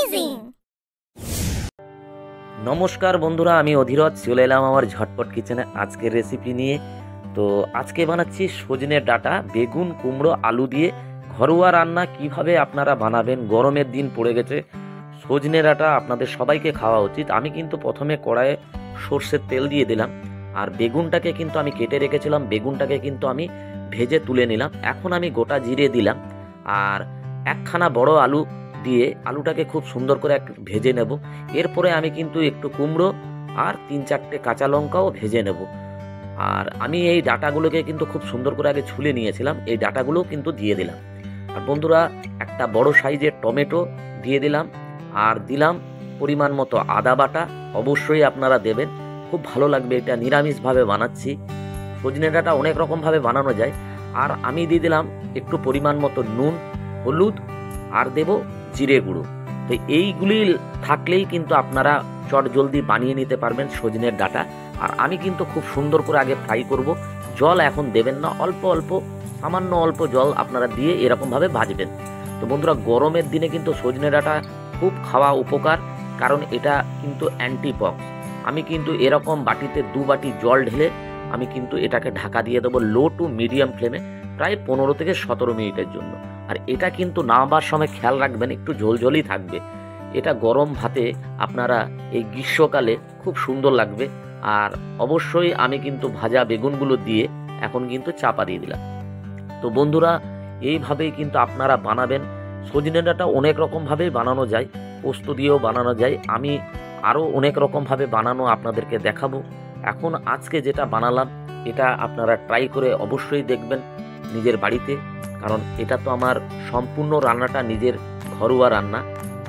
amazing! নমস্কার বন্ধুরা, আমি অধীরথ চলে এলাম আমার ঝটপট কিচেনে আজকের রেসিপি নিয়ে। তো আজকে বানাচ্ছি সজনে ডাঁটা, বেগুন, কুমড়ো, আলু দিয়ে ঘরোয়া রান্না। কিভাবে আপনারা বানাবেন, গরমের দিন পড়ে গেছে, সজনে ডাঁটা আপনাদের সবাইকে খাওয়া উচিত। আমি কিন্তু প্রথমে কড়াইয়ে সর্ষের তেল দিয়ে দিলাম, আর বেগুনটাকে কিন্তু আমি কেটে রেখেছিলাম, বেগুনটাকে কিন্তু আমি ভেজে তুলে নিলাম। এখন আমি গোটা জিরে দিলাম, আর একখানা বড় আলু দিয়ে আলুটাকে খুব সুন্দর করে ভেজে নেব। এরপরে আমি কিন্তু একটু কুমড়ো আর 3-4টে কাঁচা লঙ্কাও ভেজে নেব। আর আমি এই ডাঁটাগুলোকে কিন্তু খুব সুন্দর করে আগে ছুলে নিয়েছিলাম, এই ডাঁটাগুলোও কিন্তু দিয়ে দিলাম। আর বন্ধুরা, একটা বড় সাইজের টমেটো দিয়ে দিলাম, আর দিলাম পরিমাণ মতো আদা বাটা। অবশ্যই আপনারা দেবেন, খুব ভালো লাগবে। এটা নিরামিষভাবে বানাচ্ছি, সজনে ডাঁটা অনেক রকমভাবে বানানো যায়। আর আমি দিয়ে দিলাম একটু পরিমাণ মতো নুন, হলুদ, আর দেব জিরে গুঁড়ো। তো এইগুলি থাকলেই কিন্তু আপনারা চট জলদি বানিয়ে নিতে পারবেন সজনের ডাঁটা। আর আমি কিন্তু খুব সুন্দর করে আগে ফ্রাই করব। জল এখন দেবেন না, অল্প অল্প সামান্য অল্প জল আপনারা দিয়ে এরকমভাবে ভাজবেন। তো বন্ধুরা, গরমের দিনে কিন্তু সজনে ডাঁটা খুব খাওয়া উপকার, কারণ এটা কিন্তু অ্যান্টিপক্স। আমি কিন্তু এরকম বাটিতে 2 বাটি জল ঢেলে আমি কিন্তু এটাকে ঢাকা দিয়ে দেবো লো টু মিডিয়াম ফ্লেমে প্রায় 15 থেকে 17 মিনিটের জন্য। আর এটা কিন্তু নামাবার সময় খেয়াল রাখবেন, একটু ঝোলঝোলই থাকবে। এটা গরম ভাতে আপনারা এই গ্রীষ্মকালে খুব সুন্দর লাগবে। আর অবশ্যই আমি কিন্তু ভাজা বেগুনগুলো দিয়ে এখন কিন্তু চাপা দিয়ে দিলাম। তো বন্ধুরা, এইভাবেই কিন্তু আপনারা বানাবেন। সজনে ডাঁটা অনেক রকমভাবেই বানানো যায়, পোস্ত দিয়েও বানানো যায়। আমি আরও অনেক রকমভাবে বানানো আপনাদেরকে দেখাবো। এখন আজকে যেটা বানালাম এটা আপনারা ট্রাই করে অবশ্যই দেখবেন নিজের বাড়িতে, কারণ এটা তো আমার সম্পূর্ণ রান্নাটা নিজের ঘরোয়া রান্না।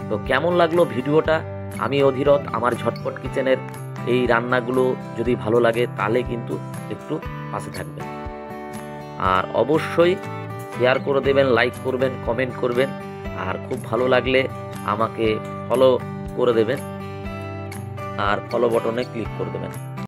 তো কেমন লাগলো ভিডিওটা? আমি অধীরথ, আমার ঝটপট কিচেনের এই রান্নাগুলো যদি ভালো লাগে তাহলে কিন্তু একটু পাশে থাকবেন, আর অবশ্যই শেয়ার করে দেবেন, লাইক করবেন, কমেন্ট করবেন, আর খুব ভালো লাগলে আমাকে ফলো করে দেবেন, আর ফলো বাটনে ক্লিক করে দেবেন।